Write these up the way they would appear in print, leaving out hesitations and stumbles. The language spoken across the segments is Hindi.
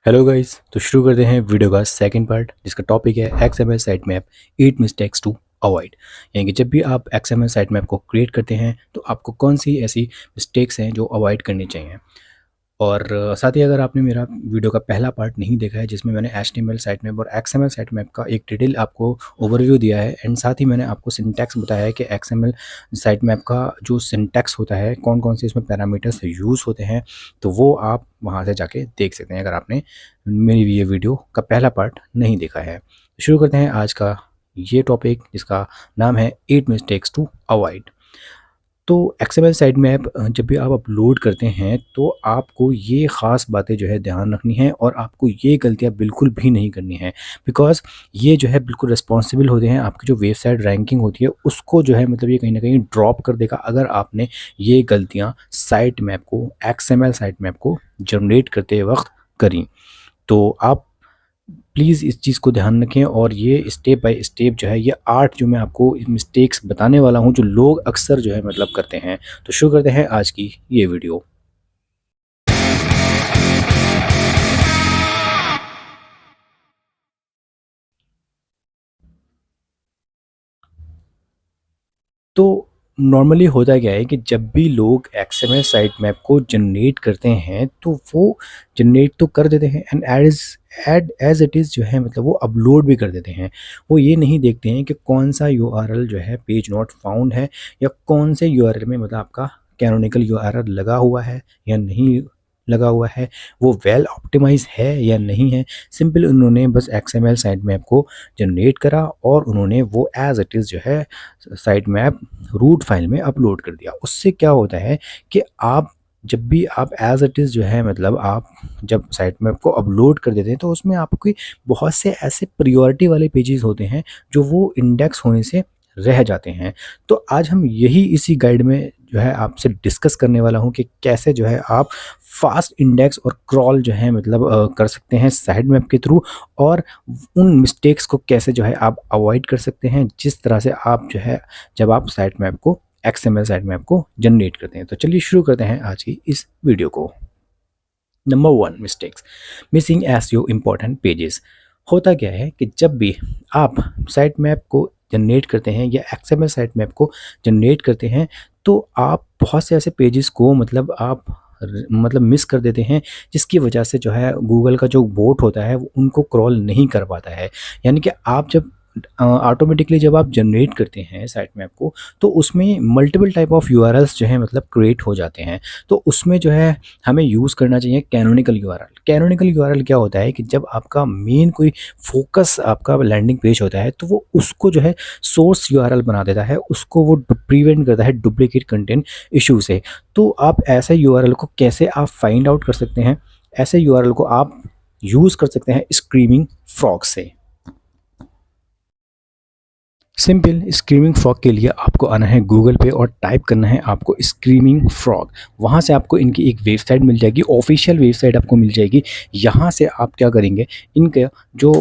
हेलो गाइस, तो शुरू करते हैं वीडियो का सेकंड पार्ट जिसका टॉपिक है XML site map 8 mistakes to avoid. यानी कि जब भी आप एक्सएमएल साइट मैप को क्रिएट करते हैं तो आपको कौन सी ऐसी मिस्टेक्स हैं जो अवॉइड करनी चाहिए। और साथ ही अगर आपने मेरा वीडियो का पहला पार्ट नहीं देखा है जिसमें मैंने एचटीएमएल साइट मैप और एक्सएमएल साइट मैप का एक डिटेल आपको ओवरव्यू दिया है एंड साथ ही मैंने आपको सिंटैक्स बताया है कि एक्सएमएल साइट मैप का जो सिंटैक्स होता है कौन कौन से इसमें पैरामीटर्स यूज़ होते हैं, तो वो आप वहाँ से जाके देख सकते हैं अगर आपने मेरी ये वीडियो का पहला पार्ट नहीं देखा है। शुरू करते हैं आज का ये टॉपिक जिसका नाम है 8 मिस्टेक्स टू अवॉइड। तो एक्सएमएल साइट मैप जब भी आप अपलोड करते हैं तो आपको ये ख़ास बातें जो है ध्यान रखनी है और आपको ये गलतियाँ बिल्कुल भी नहीं करनी है। बिकॉज़ ये जो है बिल्कुल रिस्पॉन्सिबल होते हैं, आपकी जो वेबसाइट रैंकिंग होती है उसको जो है मतलब ये कहीं न कहीं ड्रॉप कर देगा अगर आपने ये गलतियाँ साइट मैप को एक्सएमएल साइट मैप को जनरेट करते वक़्त करी। तो आप प्लीज़ इस चीज़ को ध्यान रखें और ये स्टेप बाय स्टेप जो है ये 8 जो मैं आपको मिस्टेक्स बताने वाला हूँ जो लोग अक्सर जो है मतलब करते हैं। तो शुरू करते हैं आज की ये वीडियो। तो नॉर्मली होता क्या है कि जब भी लोग एक्सएमएल साइट मैप को जनरेट करते हैं तो वो जनरेट तो कर देते हैं एंड एज इट इज़ जो है मतलब वो अपलोड भी कर देते हैं। वो ये नहीं देखते हैं कि कौन सा यूआरएल जो है पेज नॉट फाउंड है या कौन से यूआरएल में मतलब आपका कैनोनिकल यूआरएल लगा हुआ है या नहीं लगा हुआ है, वो वेल ऑप्टिमाइज है या नहीं है। सिंपल उन्होंने बस एक्सएमएल साइट मैप को जनरेट करा और उन्होंने वो एज इट इज़ जो है साइट मैप रूट फाइल में अपलोड कर दिया। उससे क्या होता है कि आप जब भी आप एज इट इज़ जो है मतलब आप जब साइट मैप को अपलोड कर देते हैं तो उसमें आपकी बहुत से ऐसे प्रायोरिटी वाले पेजेस होते हैं जो वो इंडेक्स होने से रह जाते हैं। तो आज हम यही इसी गाइड में जो है आपसे डिस्कस करने वाला हूँ कि कैसे जो है आप फास्ट इंडेक्स और क्रॉल जो है मतलब कर सकते हैं साइट मैप के थ्रू और उन मिस्टेक्स को कैसे जो है आप अवॉइड कर सकते हैं जिस तरह से आप जो है जब आप साइट मैप को एक्सएमएल साइट मैप को जनरेट करते हैं। तो चलिए शुरू करते हैं आज की इस वीडियो को। Number 1 mistakes, missing SEO important pages. होता क्या है कि जब भी आप साइट मैप को जनरेट करते हैं या एक्सएमएल साइट मैप को जनरेट करते हैं तो आप बहुत से ऐसे पेजेस को मतलब आप मतलब मिस कर देते हैं जिसकी वजह से जो है गूगल का जो बोट होता है वो उनको क्रॉल नहीं कर पाता है। यानी कि आप जब ऑटोमेटिकली जब आप जनरेट करते हैं साइट मैप को तो उसमें मल्टीपल टाइप ऑफ यूआरएल्स जो है मतलब क्रिएट हो जाते हैं। तो उसमें जो है हमें यूज़ करना चाहिए कैनोनिकल यूआरएल। कैनोनिकल यूआरएल क्या होता है कि जब आपका मेन कोई फोकस आपका लैंडिंग पेज होता है तो वो उसको जो है सोर्स यूआरएल बना देता है, उसको वो प्रिवेंट करता है डुप्लीकेट कंटेंट इशू से। तो आप ऐसे यूआरएल को कैसे आप फाइंड आउट कर सकते हैं? ऐसे यूआरएल को आप यूज़ कर सकते हैं स्क्रीमिंग फ्रॉग से। सिंपल स्क्रीमिंग फ्रॉग के लिए आपको आना है गूगल पे और टाइप करना है आपको स्क्रीमिंग फ्रॉग। वहाँ से आपको इनकी एक वेबसाइट मिल जाएगी, ऑफिशियल वेबसाइट आपको मिल जाएगी। यहाँ से आप क्या करेंगे, इनके जो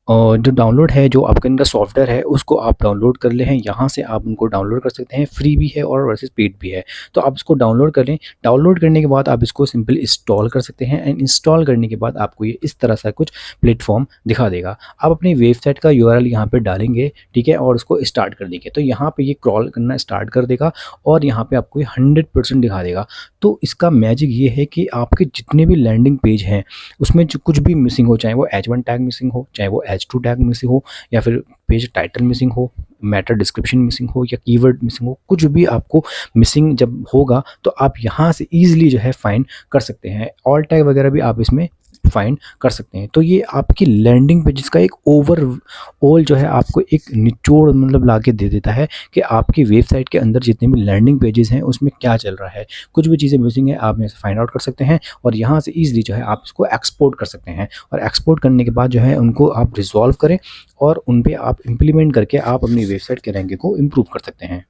जो डाउनलोड है, जो आपका इनका सॉफ्टवेयर है उसको आप डाउनलोड कर ले हैं। यहाँ से आप उनको डाउनलोड कर सकते हैं, फ्री भी है और वर्सेस पेड भी है। तो आप इसको डाउनलोड कर लें। डाउनलोड करने के बाद आप इसको सिंपल इंस्टॉल कर सकते हैं एंड इंस्टॉल करने के बाद आपको ये इस तरह सा कुछ प्लेटफॉर्म दिखा देगा। आप अपनी वेबसाइट का यूआरएल यहाँ पे डालेंगे, ठीक है, और उसको स्टार्ट कर देंगे तो यहाँ पे ये क्रॉल करना स्टार्ट कर देगा और यहाँ पे आपको ये 100% दिखा देगा। तो इसका मैजिक ये है कि आपके जितने भी लैंडिंग पेज हैं उसमें जो कुछ भी मिसिंग हो, चाहे वो H1 टैग मिसिंग हो, चाहे वो H2 टैग मिसिंग हो या फिर पेज टाइटल मिसिंग हो, मैटर डिस्क्रिप्शन मिसिंग हो या कीवर्ड मिसिंग हो, कुछ भी आपको मिसिंग जब होगा तो आप यहाँ से ईजिली जो है फाइंड कर सकते हैं। ऑल टैग वगैरह भी आप इसमें फाइंड कर सकते हैं। तो ये आपकी लैंडिंग पेजेस का एक ओवरऑल जो है आपको एक निचोड़ मतलब ला के दे देता है कि आपकी वेबसाइट के अंदर जितने भी लैंडिंग पेजेस हैं उसमें क्या चल रहा है। कुछ भी चीज़ें मिसिंग है आप यहाँ से फाइंड आउट कर सकते हैं और यहाँ से ईजिली जो है आप इसको एक्सपोर्ट कर सकते हैं और एक्सपोर्ट करने के बाद जो है उनको आप रिजॉल्व करें और उन पे आप इम्प्लीमेंट करके आप अपनी वेबसाइट के रैंकिंग को इम्प्रूव कर सकते हैं।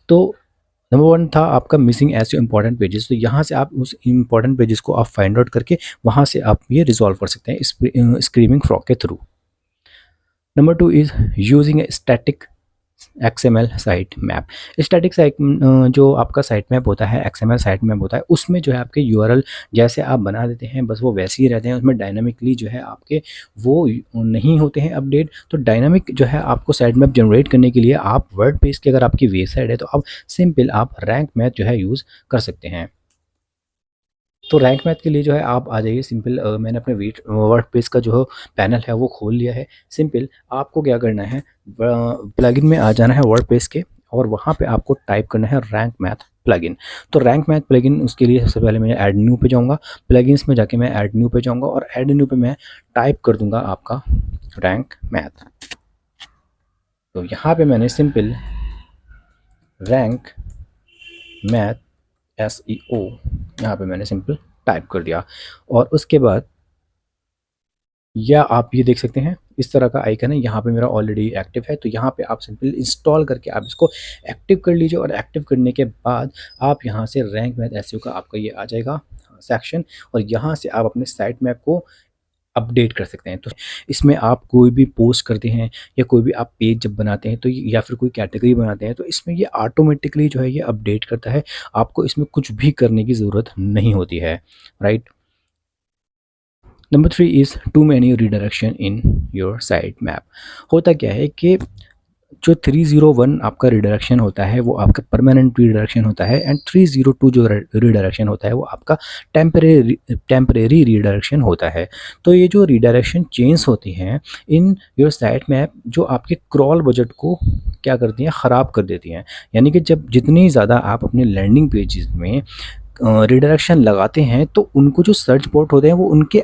तो नंबर 1 था आपका मिसिंग एसईओ इम्पोर्टेंट पेजेस। तो यहाँ से आप उस इम्पोर्टेंट पेजेस को आप फाइंड आउट करके वहाँ से आप ये रिजॉल्व कर सकते हैं स्क्रीमिंग फ्रॉग के through. Number 2 is using a static XML site map. Static site जो आपका साइट मैप होता है, एक्सएमएल साइट मैप होता है, उसमें जो है आपके यूआरएल जैसे आप बना देते हैं बस वो वैसे ही रहते हैं, उसमें डायनामिकली जो है आपके वो नहीं होते हैं अपडेट। तो डायनामिक जो है आपको साइट मैप जनरेट करने के लिए आप वर्डप्रेस की अगर आपकी वेबसाइट है तो आप सिंपल आप रैंक मैथ जो है यूज़ कर सकते हैं। तो रैंक मैथ के लिए जो है आप आ जाइए सिंपल, मैंने अपने वर्डप्रेस का जो पैनल है वो खोल लिया है। सिंपल आपको क्या करना है, प्लगइन में आ जाना है वर्डप्रेस के, और वहाँ पे आपको टाइप करना है रैंक मैथ प्लगइन। तो रैंक मैथ प्लगइन उसके लिए सबसे पहले मैं ऐड न्यू पे जाऊँगा, प्लगइन्स में जाके मैं ऐड न्यू पे जाऊँगा और ऐड न्यू पे मैं टाइप कर दूँगा आपका रैंक मैथ। तो यहाँ पे मैंने सिंपल रैंक मैथ SEO यहाँ पे मैंने सिंपल टाइप कर दिया, और उसके बाद या आप ये देख सकते हैं इस तरह का आइकन है, यहाँ पे मेरा ऑलरेडी एक्टिव है। तो यहाँ पे आप सिंपल इंस्टॉल करके आप इसको एक्टिव कर लीजिए, और एक्टिव करने के बाद आप यहाँ से रैंक मैथ एसईओ का आपका ये आ जाएगा सेक्शन, और यहाँ से आप अपने साइट मैप को अपडेट कर सकते हैं। तो इसमें आप कोई भी पोस्ट करते हैं या कोई भी आप पेज जब बनाते हैं तो या फिर कोई कैटेगरी बनाते हैं तो इसमें ये ऑटोमेटिकली जो है ये अपडेट करता है, आपको इसमें कुछ भी करने की ज़रूरत नहीं होती है, right. Number 3 is too many redirection in your site map. होता क्या है कि जो 301 आपका रीडायरेक्शन होता है वो आपका परमानेंट रीडायरेक्शन होता है, एंड 302 जो रीडायरेक्शन होता है वो आपका टेम्परेरी रीडायरेक्शन होता है। तो ये जो रीडायरेक्शन चेंज होती हैं इन योर साइट मैप जो आपके क्रॉल बजट को क्या करती हैं, ख़राब कर देती हैं। यानी कि जब जितनी ज़्यादा आप अपने लैंडिंग पेजेस में रिडायरेक्शन लगाते हैं तो उनको जो सर्च पोर्ट होते हैं वो उनके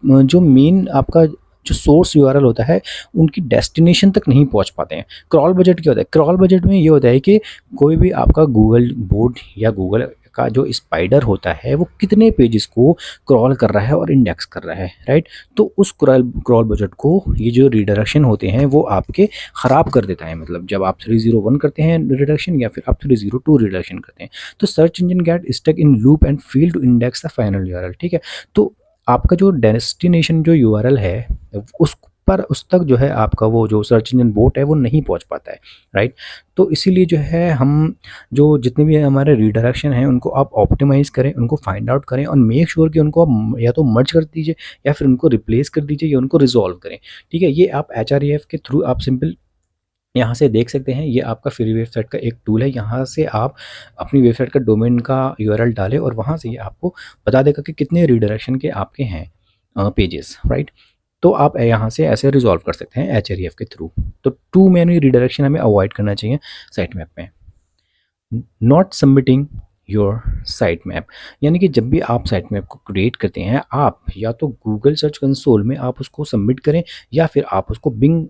जो मेन आपका जो सोर्स यूआरएल होता है उनकी डेस्टिनेशन तक नहीं पहुंच पाते हैं। क्रॉल बजट क्या होता है, क्रॉल बजट में ये होता है कि कोई भी आपका गूगल बोर्ड या गूगल का जो स्पाइडर होता है वो कितने पेजेस को क्रॉल कर रहा है और इंडेक्स कर रहा है, राइट। तो उस क्रॉल बजट को ये जो रिडायरेक्शन होते हैं वो आपके ख़राब कर देता है। मतलब जब आप 301 करते हैं रिडक्शन या फिर आप 302 रिडक्शन करते हैं तो search engine get stuck in loop and fail to index the final URL, ठीक है। तो आपका जो डेस्टिनेशन जो यूआरएल है उस पर उस तक जो है आपका वो जो सर्च इंजन बोट है वो नहीं पहुंच पाता है, राइट। तो इसीलिए जो है हम जो जितने भी हमारे रीडायरेक्शन हैं उनको आप ऑप्टिमाइज़ करें, उनको फाइंड आउट करें और मेक श्योर कि उनको आप या तो मर्ज कर दीजिए या फिर उनको रिप्लेस कर दीजिए या उनको रिजॉल्व करें, ठीक है। ये आप एचआरईएफ के थ्रू आप सिंपल यहाँ से देख सकते हैं। ये आपका फ्री वेबसाइट का एक टूल है, यहाँ से आप अपनी वेबसाइट का डोमेन का यूआरएल डालें और वहाँ से ये आपको बता देगा कि कितने रीडायरेक्शन के आपके हैं पेजेस, राइट। तो आप यहाँ से ऐसे रिजॉल्व कर सकते हैं एचआरईएफ के थ्रू। तो टू मैनी रीडायरेक्शन हमें अवॉइड करना चाहिए साइट मैप में। Not submitting your site map, यानी कि जब भी आप साइट मैप को क्रिएट करते हैं आप या तो गूगल सर्च कंसोल में आप उसको सबमिट करें या फिर आप उसको बिंग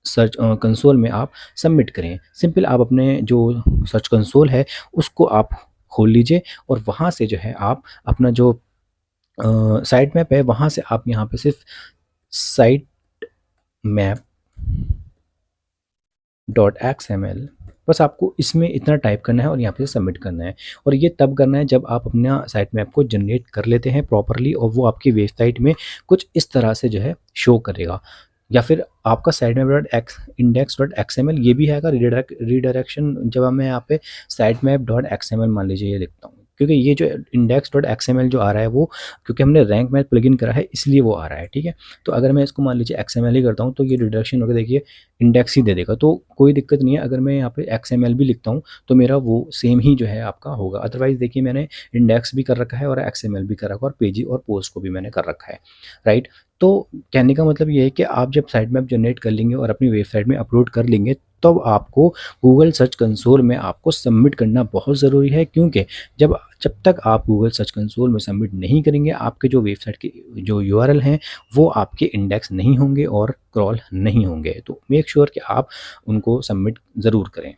सर्च कंसोल में आप सबमिट करें। सिंपल आप अपने जो सर्च कंसोल है उसको आप खोल लीजिए और वहाँ से जो है आप अपना जो साइट मैप है वहाँ से आप यहाँ पे सिर्फ साइट मैप .xml बस आपको इसमें इतना टाइप करना है और यहाँ पे सबमिट करना है। और ये तब करना है जब आप अपना साइट मैप को जनरेट कर लेते हैं प्रॉपरली और वो आपकी वेबसाइट में कुछ इस तरह से जो है शो करेगा। या फिर आपका site map dot x index dot XML ये भी है रीडायरेक्शन। जब मैं यहाँ पे साइट मैप डॉट एक्सएमएल मान लीजिए ये लिखता हूँ, क्योंकि ये जो इंडेक्स डॉट एक्सएमएल जो आ रहा है वो क्योंकि हमने रैंक मैथ प्लगइन करा है इसलिए वो आ रहा है, ठीक है। तो अगर मैं इसको मान लीजिए एक्सएमएल ही करता हूँ तो ये रिडक्शन होकर देखिए इंडेक्स ही दे देगा, तो कोई दिक्कत नहीं है। अगर मैं यहाँ पे एक्सएमएल भी लिखता हूँ तो मेरा वो सेम ही जो है आपका होगा। अदरवाइज़ देखिए मैंने इंडेक्स भी कर रखा है और एक्सएमएल भी कर रखा है और पेज और पोस्ट को भी मैंने कर रखा है, राइट। तो कहने का मतलब ये है कि आप जब साइट मैप जनरेट कर लेंगे और अपनी वेबसाइट में अपलोड कर लेंगे तब आपको गूगल सर्च कंसोल में आपको सबमिट करना बहुत ज़रूरी है, क्योंकि जब जब तक आप गूगल सर्च कंसोल में सबमिट नहीं करेंगे आपके जो वेबसाइट के जो यूआरएल हैं वो आपके इंडेक्स नहीं होंगे और क्रॉल नहीं होंगे। तो मेक श्योर कि आप उनको सबमिट ज़रूर करें।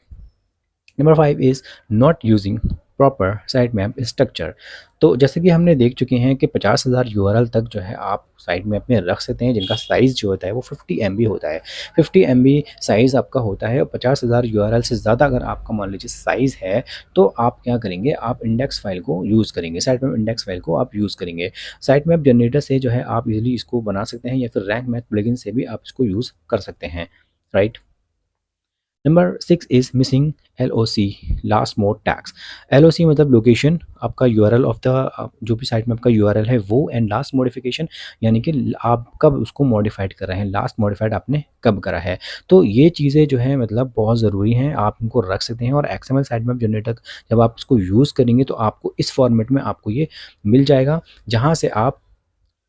Number 5 is not using proper site map structure. तो जैसे कि हमने देख चुके हैं कि 50,000 यूआरएल तक जो है आप साइट मैप में रख सकते हैं जिनका साइज़ जो होता है वो 50 MB होता है। 50 MB साइज़ आपका होता है और 50,000 यूआरएल से ज़्यादा अगर आपका मान लीजिए साइज़ है तो आप क्या करेंगे, आप इंडेक्स फाइल को यूज़ करेंगे, साइट मैप इंडेक्स फाइल को आप यूज़ करेंगे। साइट मैप जनरेटर से जो है आप इजीली इसको बना सकते हैं या फिर रैंक मैथ प्लगइन से भी आप इसको यूज़ कर सकते हैं, right. Number 6 is missing LOC, last mode tags. LOC मतलब लोकेशन, आपका यूआरएल ऑफ द जो भी साइट में आपका यूआरएल है वो, एंड लास्ट मॉडिफिकेशन यानी कि आप कब उसको मॉडिफाइड कर रहे हैं, लास्ट मॉडिफाइड आपने कब करा है। तो ये चीज़ें जो है मतलब बहुत ज़रूरी हैं, आप इनको रख सकते हैं। और एक्सएमएल साइटमैप जनरेटर जब आप इसको यूज़ करेंगे तो आपको इस फॉर्मेट में आपको ये मिल जाएगा, जहाँ से आप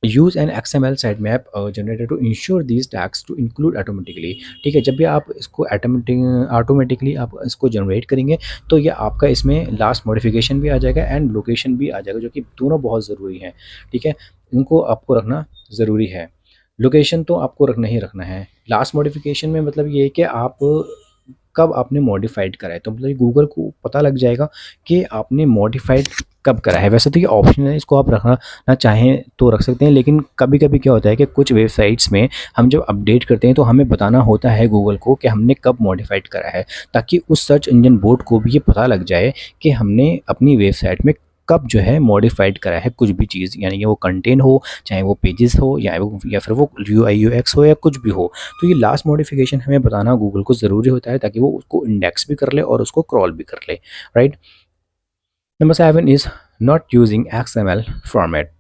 use an XML sitemap generator to ensure these tags to include automatically। ठीक है, जब भी आप इसको ऑटोमेटिकली आप इसको जनरेट करेंगे तो ये आपका इसमें लास्ट मॉडिफिकेशन भी आ जाएगा एंड लोकेशन भी आ जाएगा, जो कि दोनों बहुत ज़रूरी हैं। ठीक है, इनको आपको रखना ज़रूरी है। लोकेशन तो आपको रखना ही रखना है। लास्ट मॉडिफिकेशन में मतलब ये है कि आप कब आपने मॉडिफाइड करा है, तो मतलब गूगल को पता लग जाएगा कि आपने मॉडिफाइड कब करा है। वैसे तो ये ऑप्शन है, इसको आप रखना ना चाहें तो रख सकते हैं, लेकिन कभी कभी क्या होता है कि कुछ वेबसाइट्स में हम जब अपडेट करते हैं तो हमें बताना होता है गूगल को कि हमने कब मॉडिफाइड करा है, ताकि उस सर्च इंजन बोर्ड को भी ये पता लग जाए कि हमने अपनी वेबसाइट में कब जो है मॉडिफाइड करा है कुछ भी चीज़, यानी कि वो कंटेंट हो, चाहे वो पेजेस हो, या फिर वो UI UX हो, या कुछ भी हो। तो ये लास्ट मॉडिफिकेशन हमें बताना गूगल को ज़रूरी होता है, ताकि वो उसको इंडेक्स भी कर ले और उसको क्रॉल भी कर ले, right. Number 7 is not using XML format.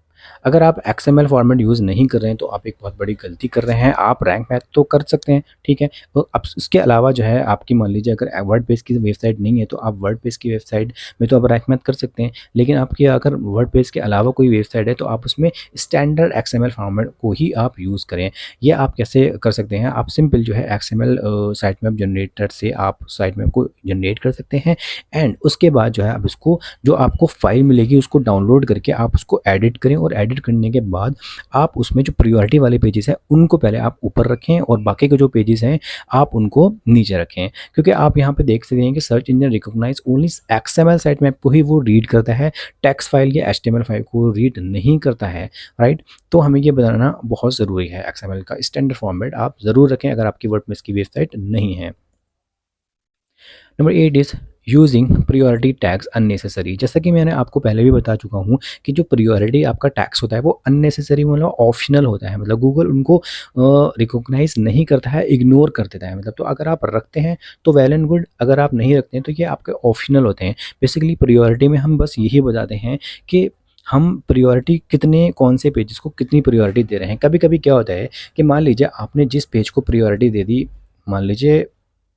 अगर आप XML फॉर्मेट यूज़ नहीं कर रहे हैं तो आप एक बहुत बड़ी गलती कर रहे हैं। आप रैंक मैथ तो कर सकते हैं, ठीक है। तो अब उसके अलावा जो है आपकी मान लीजिए अगर वर्डप्रेस की वेबसाइट नहीं है तो आप वर्डप्रेस की वेबसाइट में तो आप रैंक मैथ कर सकते हैं। लेकिन आपकी अगर वर्डप्रेस के अलावा कोई वेबसाइट है तो आप उसमें स्टैंडर्ड XML फॉर्मेट को ही आप यूज़ करें। ये आप कैसे कर सकते हैं, आप सिंपल जो है XML साइट मैप जनरेटर से आप साइट मैप को जनरेट कर सकते हैं। एंड उसके बाद जो है आप इसको, जो आपको फाइल मिलेगी उसको डाउनलोड करके आप उसको एडिट करें, और एडिट करने के बाद आप उसमें जो प्रायोरिटी वाले पेजेस हैं उनको पहले आप ऊपर रखें और बाकी के जो पेजेस हैं आप उनको नीचे रखें। क्योंकि आप यहाँ पे देख सकते हैं कि search engine recognize only XML site map को ही वो रीड करता है, टेक्स्ट फाइल या HTML फाइल को रीड नहीं करता है, राइट। तो हमें ये बताना बहुत ज़रूरी है। XML का स्टैंडर्ड फॉर्मेट आप ज़रूर रखें अगर आपकी वर्डप्रेस की वेबसाइट नहीं है। Number 8 is using priority tags unnecessary. जैसा कि मैंने आपको पहले भी बता चुका हूँ कि जो प्रियोरिटी आपका टैग्स होता है वो अननेसेसरी मतलब ऑप्शनल होता है, मतलब गूगल उनको रिकॉग्नाइज नहीं करता है, इग्नोर कर देता है। मतलब तो अगर आप रखते हैं तो वेल एंड गुड, अगर आप नहीं रखते हैं तो ये आपके ऑप्शनल होते हैं। बेसिकली प्रियोरिटी में हम बस यही बताते हैं कि हम प्रियोरिटी कितने, कौन से पेजेस को कितनी प्रियोरिटी दे रहे हैं। कभी कभी क्या होता है कि मान लीजिए आपने जिस पेज को प्रियोरिटी दे दी, मान लीजिए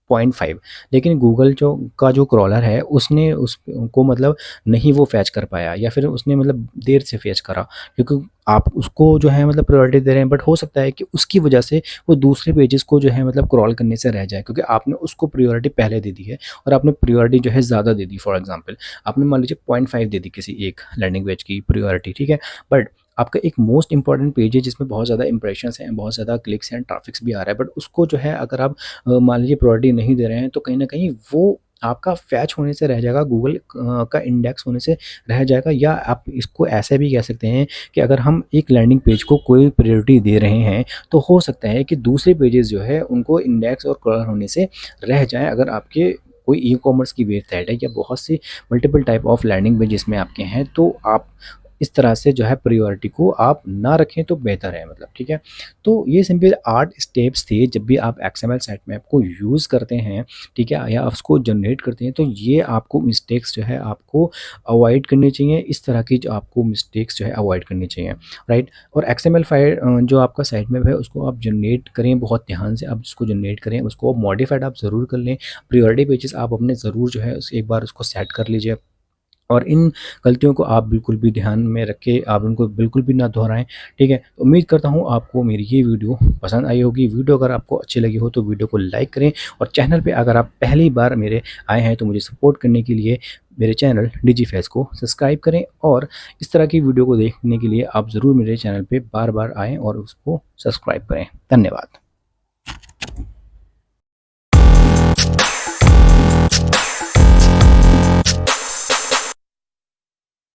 0.5, लेकिन गूगल जो क्रॉलर है उसने उसको मतलब नहीं वो फैच कर पाया, या फिर उसने मतलब देर से फैच करा, क्योंकि आप उसको जो है मतलब प्रायोरिटी दे रहे हैं। बट हो सकता है कि उसकी वजह से वो दूसरे पेजेस को जो है मतलब क्रॉल करने से रह जाए, क्योंकि आपने उसको प्रायोरिटी पहले दे दी है और आपने प्रायोरिटी जो है ज़्यादा दे दी। फॉर एग्जांपल आपने मान लीजिए 0.5 दे दी किसी एक लैंडिंग पेज की प्रायोरिटी, ठीक है। बट आपका एक मोस्ट इंपॉर्टेंट पेज है जिसमें बहुत ज़्यादा इंप्रेशंस हैं, बहुत ज़्यादा क्लिक्स हैं, ट्रैफिक्स भी आ रहा है, बट उसको जो है अगर आप मान लीजिए प्रायोरिटी नहीं दे रहे हैं तो कहीं न कहीं वो आपका फैच होने से रह जाएगा, गूगल का इंडेक्स होने से रह जाएगा। या आप इसको ऐसे भी कह सकते हैं कि अगर हम एक लैंडिंग पेज को कोई प्रायोरिटी दे रहे हैं तो हो सकता है कि दूसरे पेजेस जो है उनको इंडेक्स और क्रॉल होने से रह जाएँ। अगर आपके कोई ई-कॉमर्स की वेबसाइट है या बहुत सी multiple type of landing page इसमें आपके हैं, तो आप इस तरह से जो है प्रायोरिटी को आप ना रखें तो बेहतर है, मतलब ठीक है। तो ये सिंपल 8 स्टेप्स थे जब भी आप XML साइट मैप को यूज़ करते हैं, ठीक है, या उसको जनरेट करते हैं, तो ये आपको मिस्टेक्स जो है आपको अवॉइड करनी चाहिए। इस तरह की जो आपको मिस्टेक्स जो है अवॉइड करनी चाहिए, राइट। और XML फाइल जो आपका साइट मैप है उसको आप जनरेट करें, बहुत ध्यान से आप उसको जनरेट करें, उसको मॉडिफाइड आप ज़रूर कर लें। प्रायोरिटी पेजेस आप अपने ज़रूर जो है एक बार उसको सेट कर लीजिए, और इन गलतियों को आप बिल्कुल भी ध्यान में रख के आप उनको बिल्कुल भी ना दोहराएँ, ठीक है। तो उम्मीद करता हूँ आपको मेरी ये वीडियो पसंद आई होगी। वीडियो अगर आपको अच्छी लगी हो तो वीडियो को लाइक करें, और चैनल पे अगर आप पहली बार मेरे आए हैं तो मुझे सपोर्ट करने के लिए मेरे चैनल डिजीफेस को सब्सक्राइब करें। और इस तरह की वीडियो को देखने के लिए आप ज़रूर मेरे चैनल पे बार-बार आएँ और उसको सब्सक्राइब करें। धन्यवाद।